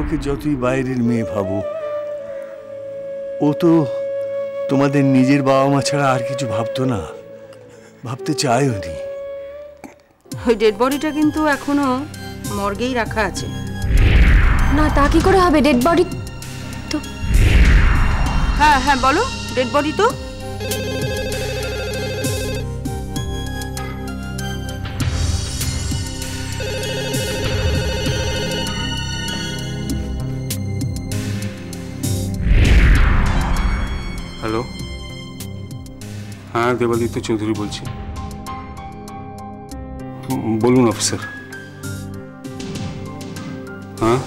ওকে যতই বাইরের মেয়ে ভাবো, ও তো তোমাদের নিজের বাবা মা ছাড়া আর কিছু ভাবতো না, ভাবতে চায়ও নি। ওই ডেড বডিটা কিন্তু এখনো মর্গেই রাখা আছে। না, তা কি করে হবে? ডেড বডি তো। হ্যাঁ হ্যাঁ বলো, ডেড বডি তো। হ্যালো, হ্যাঁ দেবাদিত্য চৌধুরী বলছি। বলুন অফিসার। হ্যাঁ,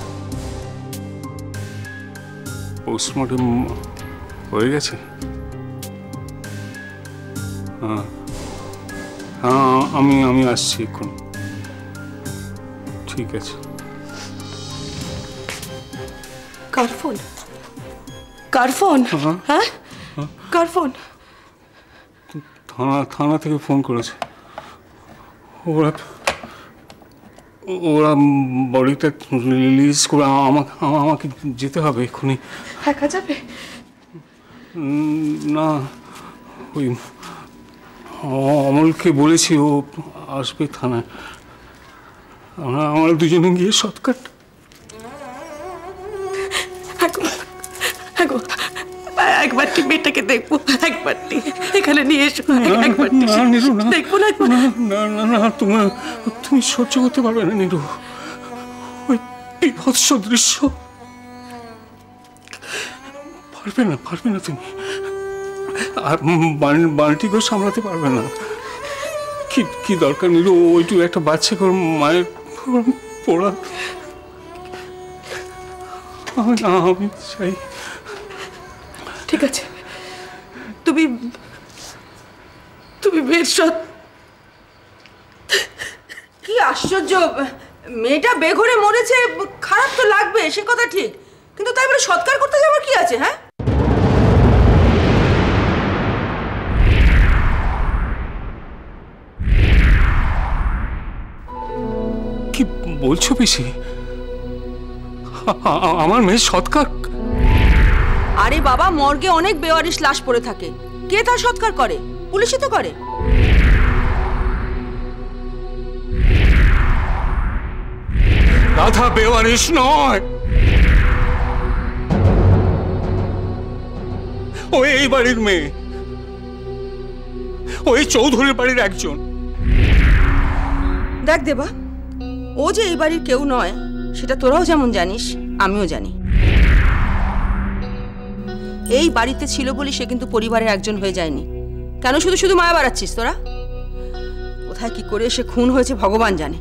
পোস্টমর্টম হয়ে গেছে? হ্যাঁ হ্যাঁ, আমি আসছি এখন। ঠিক আছে। কার ফোন? কার ফোন? হ্যাঁ, কার ফোন? থানা থেকে ফোন করেছে। ওরা বডিটা রিলিজ করে আমাকে যেতে হবে এক্ষুনি। একা যাবে? না, ওই অমলকে বলেছি ও আসবে থানায়। আমরা দুজনে গিয়ে শর্টকাট। একবারটি মেয়েটাকে দেখবো, একবারটি এখানে নিয়ে এসো। দেখবো না। না না না, তুমি সহ্য করতে পারবে না নীরু, ওই বিভৎস দৃশ্য। পারবে না তুমি। আর বাড়িটিকেও সামলাতে পারবে না। কি দরকার নীরু, ওইটুকু একটা বাচ্চা করে মায়ের পড়া। আমি চাই। ঠিক আছে, তুমি বেশ। কি আশ্চর্য, মেয়েটা বেঘরে মরেছে, খারাপ তো লাগবে, সে কথা ঠিক, কিন্তু তাই বলে সৎকার করতে যাবার কি আছে? হ্যাঁ, কি বলছো পিসি? আমার মেয়ে সৎকার? আরে বাবা, মর্গে অনেক বেওয়ারিশ লাশ পড়ে থাকে, কে তার সৎকার করে? পুলিশই তো করে। রাধা বেওয়ারিশ নয়, ও এই বাড়ির মেয়ে, ওই চৌধুরীর বাড়ির একজন। দেখ দেবা, ও যে এই বাড়ির কেউ নয় সেটা তোরাও যেমন জানিস, আমিও জানি। এই বাড়িতে ছিল বলে সে কিন্তু পরিবারের একজন হয়ে যায়নি। কেন শুধু মায়া বাড়াচ্ছিস তোরা? কোথায় কি করে সে খুন হয়েছে ভগবান জানে।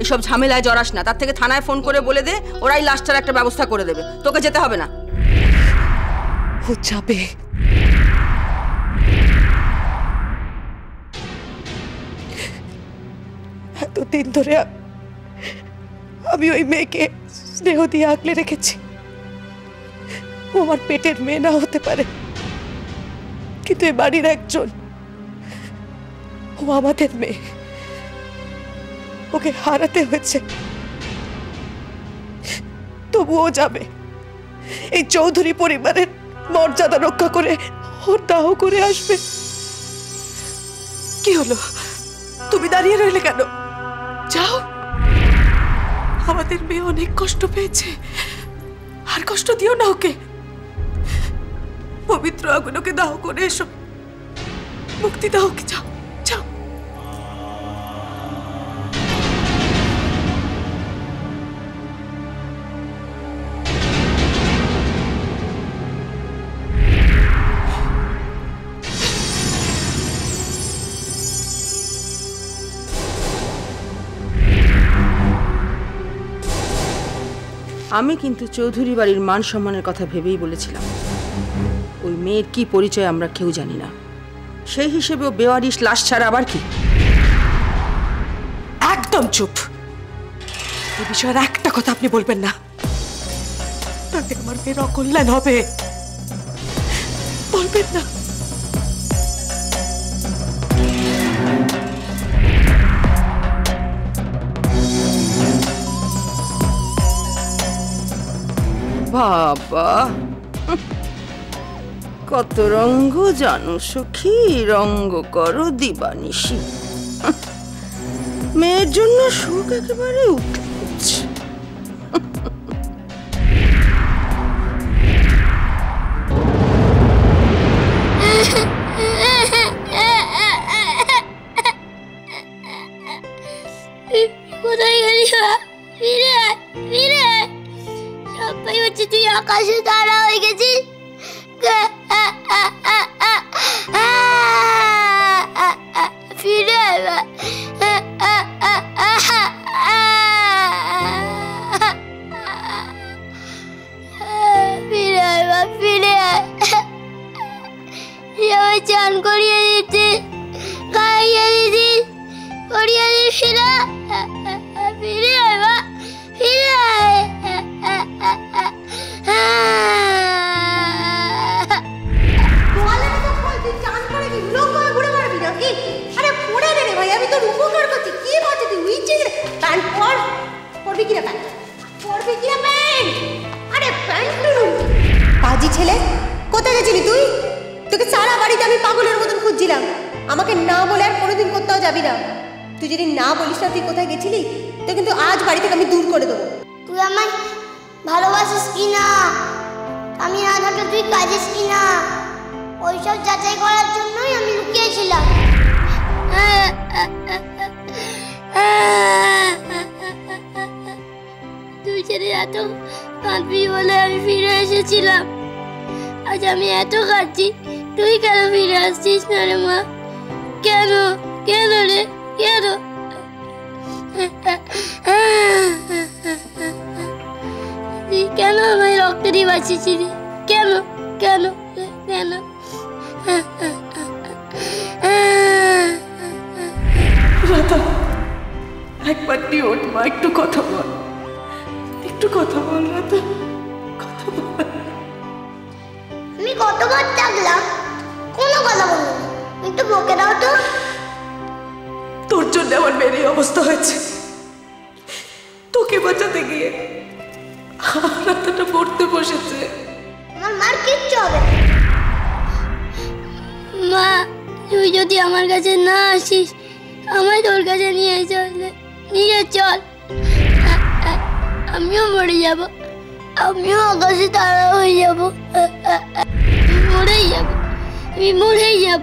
এসব ঝামেলায় জড়াস না, তার থেকে থানায় ফোন করে বলে দে, ওরাই লাশটার একটা ব্যবস্থা করে দেবে, তোকে যেতে হবে না। ও যাবে। এতদিন ধরে আমি ওই মেয়েকে স্নেহ দিয়ে আগলে রেখেছি। ও আমার পেটের মেয়ে না হতে পারে, কিন্তু এ বাড়ির একজন, ও আমাদের মেয়ে। ওকে হারাতে হয়েছে, তবুও যাবে। এই চৌধুরী পরিবারের মর্যাদা রক্ষা করে ওর দাহ করে আসবে। কি হলো, তুমি দাঁড়িয়ে রইলে কেন? যাও, আমাদের মেয়ে অনেক কষ্ট পেয়েছে, আর কষ্ট দিও না ওকে। পবিত্র আগুনকে দাহ করে এসো, মুক্তি দাও ওকে। যাও যাও। আমি কিন্তু চৌধুরী বাড়ির মান সম্মানের কথা ভেবেই বলেছিলাম। ওই মেয়ের কি পরিচয় আমরা কেউ জানি না, সেই হিসেবে ও বেওয়ারিশ লাশ ছাড়া আবার কি? একদম চুপ। এই বিষয়ের একটা কথা আপনি বলবেন না, তাতে আমার মেয়ের অকল্যাণ হবে। বলবেন না। বাবা, কত রঙ্গ জানো সখী, রঙ্গ করো দিবানিশি। মেয়ের জন্য সুখ একেবারে উঠে উঠছে। কোথায় গেলি? ফিরে আয়, ফিরে আয়। সবাই হচ্ছে তুই আকাশে তারা হয়ে গেছিস। ফিরে আয়, ফিরে আয়, ফিরে আয়। আমায় চান করিয়ে দিচ্ছিস, খাইয়ে দিচ্ছিস, করিয়ে দিবি না। ফিরে আয় মা, ফিরে আয়। আমি তোর উপকার করছি, কি বলছিস তুই? উইচে প্যান্ট পর, পরবি কিনা প্যান্ট, পরবি কিনা প্যান্ট? আরে প্যান্ট পাজি ছেলে, কোথায় গেছিলি তুই? তোকে সারা বাড়িতে আমি পাগলের মতন খুঁজছিলাম। আমাকে না বলে আর কোনোদিন কোথাও যাবি না। তুই যদি না বলিস না তুই কোথায় গেছিলি, তো কিন্তু আজ বাড়ি থেকে আমি দূর করে দেবো। তুই আমায় ভালোবাসিস কি না, আমি না থাকলে তুই কাজিস কি না, ওইসব যাচাই করার জন্যই আমি লুকিয়েছিলাম। তুই ছেড়ে এত কাঁদবি বলে আমি ফিরে এসেছিলাম। আজ আমি এত কাঁদছি, তুই কেন ফিরে আসছিস না রে মা? কেন, কেন রে, কেন? তুই কেন আমায় রক্ত দিয়ে বাঁচিয়েছিলি? কেন, কেন, কেন? রাধা, একবার নিয়ে ওঠ মা, একটু কথা বল, একটু কথা বল রাধা, কথা বল। আমি কতবার ডাকলাম, কোনো কথা বললো না। একটু বকে দাও তো। তোর জন্য আমার মেয়ের এই অবস্থা হয়েছে। তোকে বাঁচাতে গিয়ে রাধাটা পড়তে বসেছে। আমার মার কিচ্ছু হবে না। মা, তুই যদি আমার কাছে না আসিস, আমায় তোর কাছে নিয়ে চল। আমিও মরে যাব, আমিও আকাশে তারা হয়ে যাব, মরেই যাব, আমি মরেই যাব।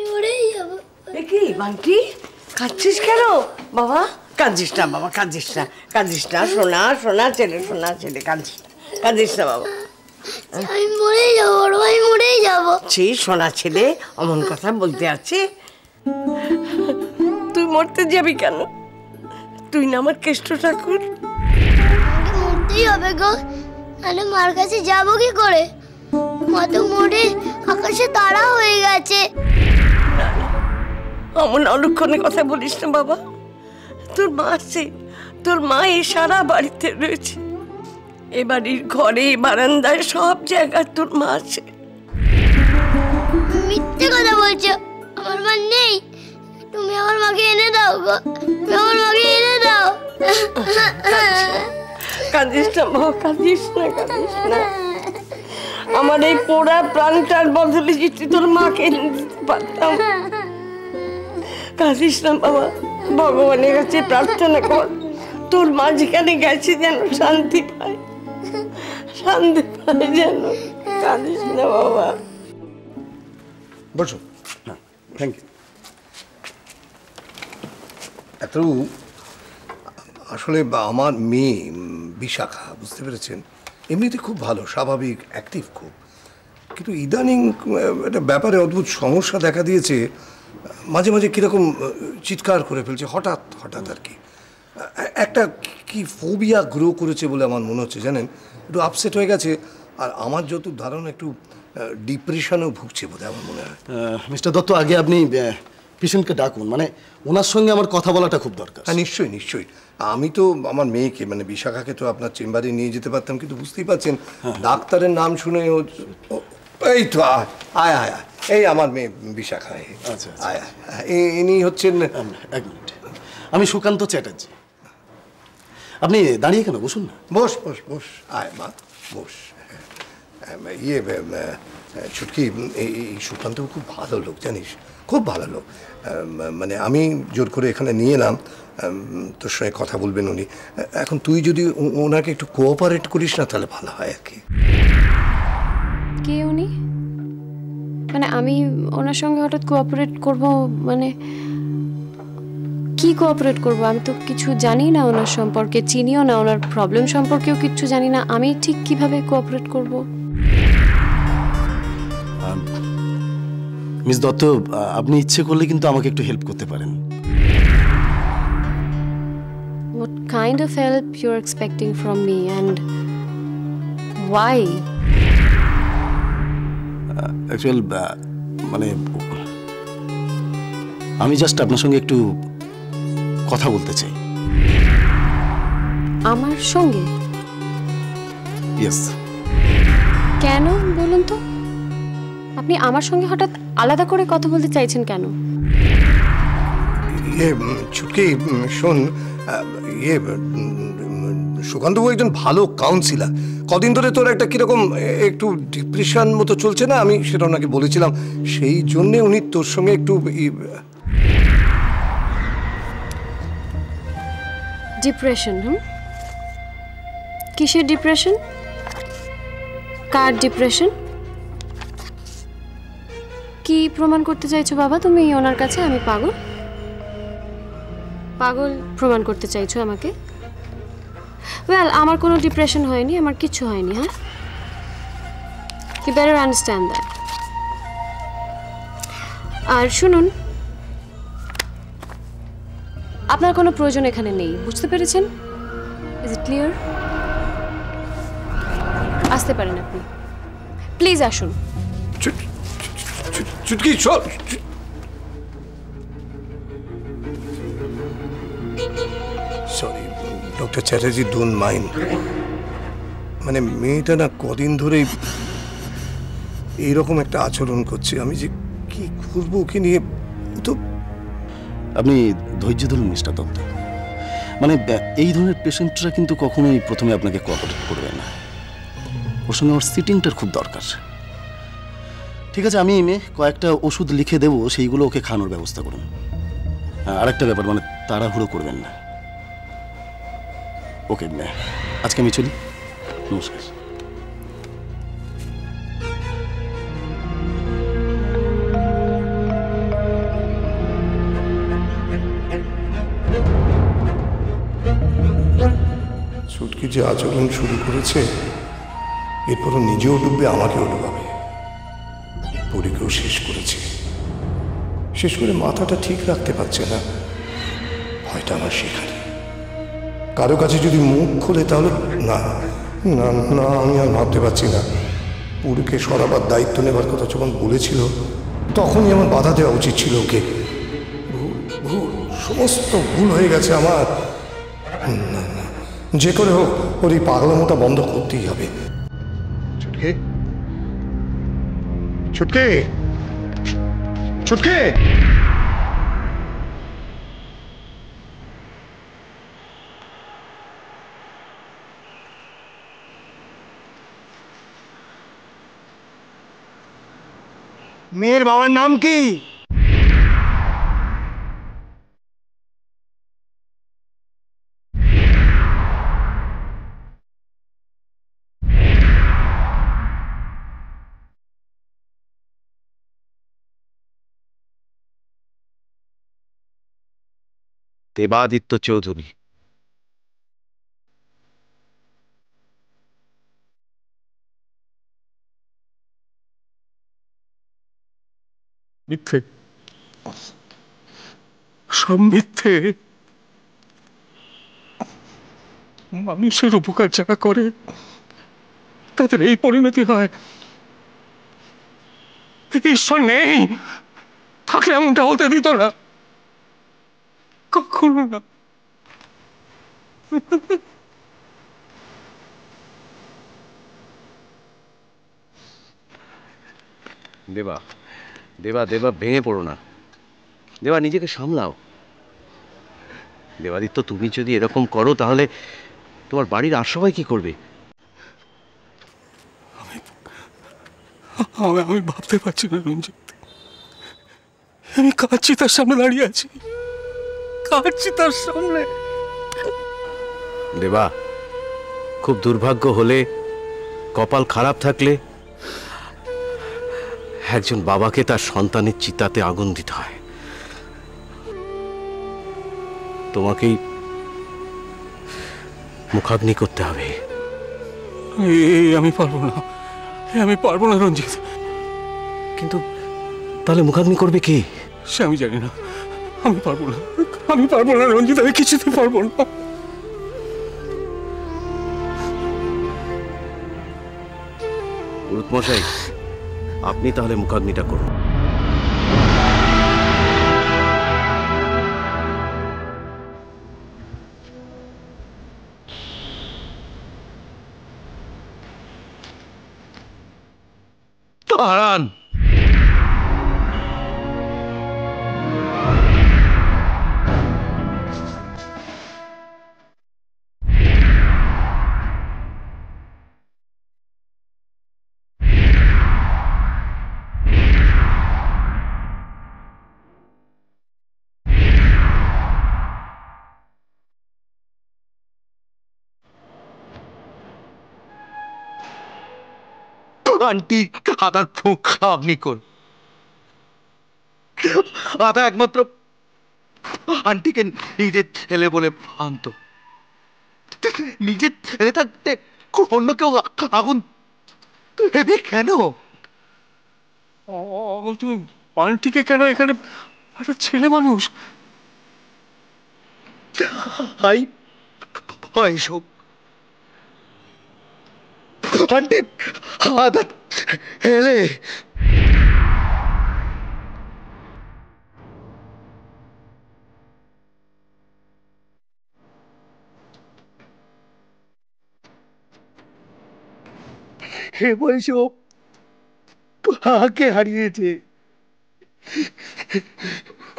মরেই যাব। কি বান্টি, কাঁদছিস কেন বাবা? কাঁদিস না বাবা, কাঁদিস না, কাঁদিস না। সোনা সোনা ছেলে, সোনা ছেলে, কাঁদিস না, কাঁদিস না বাবা। আমি মরেই যাবো, আমি মরেই যাবো। সেই সোনা ছেলে অমন কথা বলতে আছে? তুই মরতে যাবি কেন? তুই না আমার কেষ্ট ঠাকুর। আমাকে মরতেই হবে গো, তাহলে মার কাছে যাবো কি করে? মা তো মরে আকাশে তারা হয়ে গেছে। অমন অলক্ষণে কথা বলিস না বাবা। তোর মা আছে, তোর মা এই সারা বাড়িতে রয়েছে। এ বাড়ির ঘরে, বারান্দায়, সব জায়গায় তোর মা আছে। মিথ্যে কথা বলছো, আমার মা নেই। তুমি আমার মাকে এনে দাও গো, তুমি আমার মাকে এনে দাও। কাঁদিস না বাবা, কাঁদিস না, কাঁদিস না। আমার এই পোড়া প্রাণটার বদলে যদি তোর মাকে এনে দিতে পারতাম। কাঁদিস না বাবা, ভগবানের কাছে প্রার্থনা কর তোর মা যেখানে গেছে যেন শান্তি পায়, শান্তি পায় যেন। কাঁদিস না বাবা। বসো। হ্যাঁ, থ্যাংক ইউ। এত আসলে আমার মেয়ে বিশাখা, বুঝতে পেরেছেন, এমনিতে খুব ভালো, স্বাভাবিক, অ্যাক্টিভ খুব, কিন্তু ইদানিং একটা ব্যাপারে অদ্ভুত সমস্যা দেখা দিয়েছে। মাঝে মাঝে কীরকম চিৎকার করে ফেলছে, হঠাৎ হঠাৎ আর কি। একটা কি ফোবিয়া গ্রো করেছে বলে আমার মনে হচ্ছে, জানেন, একটু আপসেট হয়ে গেছে। আর আমার যত ধারণা একটু ডিপ্রেশনেও ভুগছে বোধহয় আমার মনে হয়। মিস্টার দত্ত, আগে আপনি পেশেন্টকে ডাকুন, মানে ওনার সঙ্গে আমার কথা বলাটা খুব দরকার। হ্যাঁ, নিশ্চয়ই নিশ্চয়ই। আমি তো আমার মেয়েকে, মানে বিশাখাকে তো আপনার চেম্বারে নিয়ে যেতে পারতাম, কিন্তু বুঝতেই পারছেন ডাক্তারের নাম শুনে এই তো আয় আয় আয়, এই আমার মেয়ে বিশাখা। আচ্ছা, ইনি হচ্ছেন। এক মিনিট, আমি সুকান্ত চ্যাটার্জি। আপনি দাঁড়িয়ে কেন, বসুন না। বস বস বস, আয় মা বস। ইয়ে ছুটকি, এই সুকান্ত খুব ভালো লোক জানিস, খুব ভালো লোক। মানে আমি জোর করে এখানে নিয়ে এলাম, তোর সঙ্গে কথা বলবেন উনি। এখন তুই যদি ওনাকে একটু কোঅপারেট করিস না তাহলে ভালো হয় আর কি। কে উনি? মানে আমি ওনার সঙ্গে হঠাৎ কোঅপারেট করব, মানে কি কোঅপারেট করব? আমি তো কিছু জানি না ওনার সম্পর্কে, চিনিও না, ওনার প্রবলেম সম্পর্কেও কিছু জানি না। আমি ঠিক কিভাবে কোঅপারেট করব? মিস দত্ত, আপনি ইচ্ছে করলে কিন্তু আমাকে একটু হেল্প করতে পারেন। What kind of help you're expecting from me and why? Actual মানে আমি জাস্ট আপনার সঙ্গে একটু কথা বলতে চাই। আমার সঙ্গে? ইয়েস। কেন বলুন তো? আপনি আমার সঙ্গে হঠাৎ আলাদা করে কথা বলতে চাইছেন কেন? ইয়ে ছুটকি শোন, ইয়ে সুকান্তবাবু একজন ভালো কাউন্সিলার। কদিন ধরে তোর একটা কিরকম একটু ডিপ্রেশন মতো চলছে না, আমি সেটা ওনাকে বলেছিলাম, সেই জন্যে উনি তোর সঙ্গে একটু ডিপ্রেশন? কিসের ডিপ্রেশন? কার ডিপ্রেশন? কি প্রমাণ করতে চাইছো বাবা তুমি ওনার কাছে আমি পাগল? পাগল প্রমাণ করতে চাইছো আমাকে? ওয়েল, আমার কোনো ডিপ্রেশন হয়নি, আমার কিচ্ছু হয়নি। হ্যাঁ, ইউ বেটার আন্ডারস্ট্যান্ড দ্যাট। আর শুনুন, আপনার কোনো প্রয়োজন এখানে নেই, বুঝতে পেরেছেন? Is it clear? আসতে পারেন আপনি, প্লিজ আসুন। চুটকি চল। Sorry doctor Chatterjee, don't mind. মানে মেয়েটা না কদিন ধরেই এইরকম একটা আচরণ করছে, আমি যে কি করবো ওকে নিয়ে। তো আপনি ধৈর্য ধরুন মিস্টার দত্ত। মানে এই ধরনের পেশেন্টরা কিন্তু কখনোই প্রথমে আপনাকে কোঅপারেট করবে না। ওর সঙ্গে আমার সিটিংটার খুব দরকার। ঠিক আছে, আমি কয়েকটা ওষুধ লিখে দেবো, সেইগুলো ওকে খাওয়ানোর ব্যবস্থা করুন। আরেকটা ব্যাপার, মানে তাড়াহুড়ো করবেন না। ওকে, আজকে আমি চলি, নমস্কার। ছুটকি যে আচরণ শুরু করেছে, এরপরও নিজেও ডুববে, আমাকেও ডুবাবে। পরীকেও শেষ করেছে, শেষ করে মাথাটা ঠিক রাখতে পারছে না। ভয়টা আমার সেখানে। কারো কাছে যদি মুখ খোলে তাহলে না না না, আমি আর ভাবতে পারছি না। পুরীকে সরাবার দায়িত্ব নেবার কথা যখন বলেছিল, তখনই আমার বাধা দেওয়া উচিত ছিল ওকে। ভুল, সমস্ত ভুল হয়ে গেছে আমার। না না, যে করে হোক ওর এই পাগলামোটা বন্ধ করতেই হবে। ছুটকে ছুটকে ছুটকে মেয়ের বাবার নাম কি? দেবাদিত্য চৌধুরী। মিথ্যে, সব মিথ্যে। মানুষের উপকার যারা করে তাদের এই পরিণতি হয়। ঈশ্বর নেই, থাকলে এমনটা হতে দিত না, কখনো না। দেবা, দেবা দেবা ভেঙে পড়ো না, দেবা নিজেকে সামলাও। দেবাদিত্য, তুমি যদি এরকম করো তাহলে তোমার বাড়ির আর সবাই কি করবে? আমি ভাবতে পারছি না রঞ্জিত, আমি কাঁদছি, তার সামনে দাঁড়িয়ে আছি, কাঁদছি তার সামনে। দেবা, খুব দুর্ভাগ্য হলে, কপাল খারাপ থাকলে একজন বাবাকে তার সন্তানের চিতাতে আগুন দিতে হয়। তোমাকেই মুখাগ্নি করতে হবে। আমি পারবো না, আমি পারবো না রঞ্জিত। কিন্তু তাহলে মুখাগ্নি করবে কে? সে আমি জানি না, আমি পারবো না, আমি পারবো না রঞ্জিত, আমি কিছুতে পারবো না। পুরুত মশাই, আপনি তাহলে মুখাগ্নিটা করুন। দাঁড়ান, আন্টি আদার মুখাগ্নি করুন। আদা একমাত্র আন্টিকে নিজের ছেলে বলে ভাবত, নিজের ছেলে থাকতে অন্য কেউ আগুন দেবে কেন? তুমি আন্টিকে কেন এখানে, একটা ছেলে মানুষ। এইসব আন্টি আদা ছেলে এ বয়সে ভাগ্যে হারিয়েছে,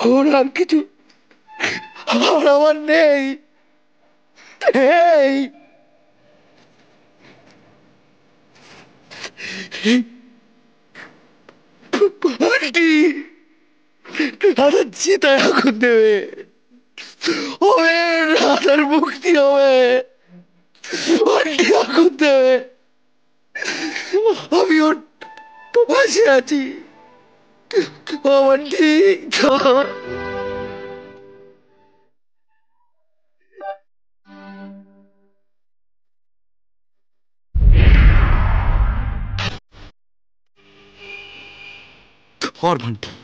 ওর আর কিছু আর আমার নেই। আন্টি দাদার চিতায় আগুন দেবে, হবে দাদার মুক্তি হবে, আন্টি আগুন দেবে, আমি ওর পাশে আছি। আমার ঠিক और घंटे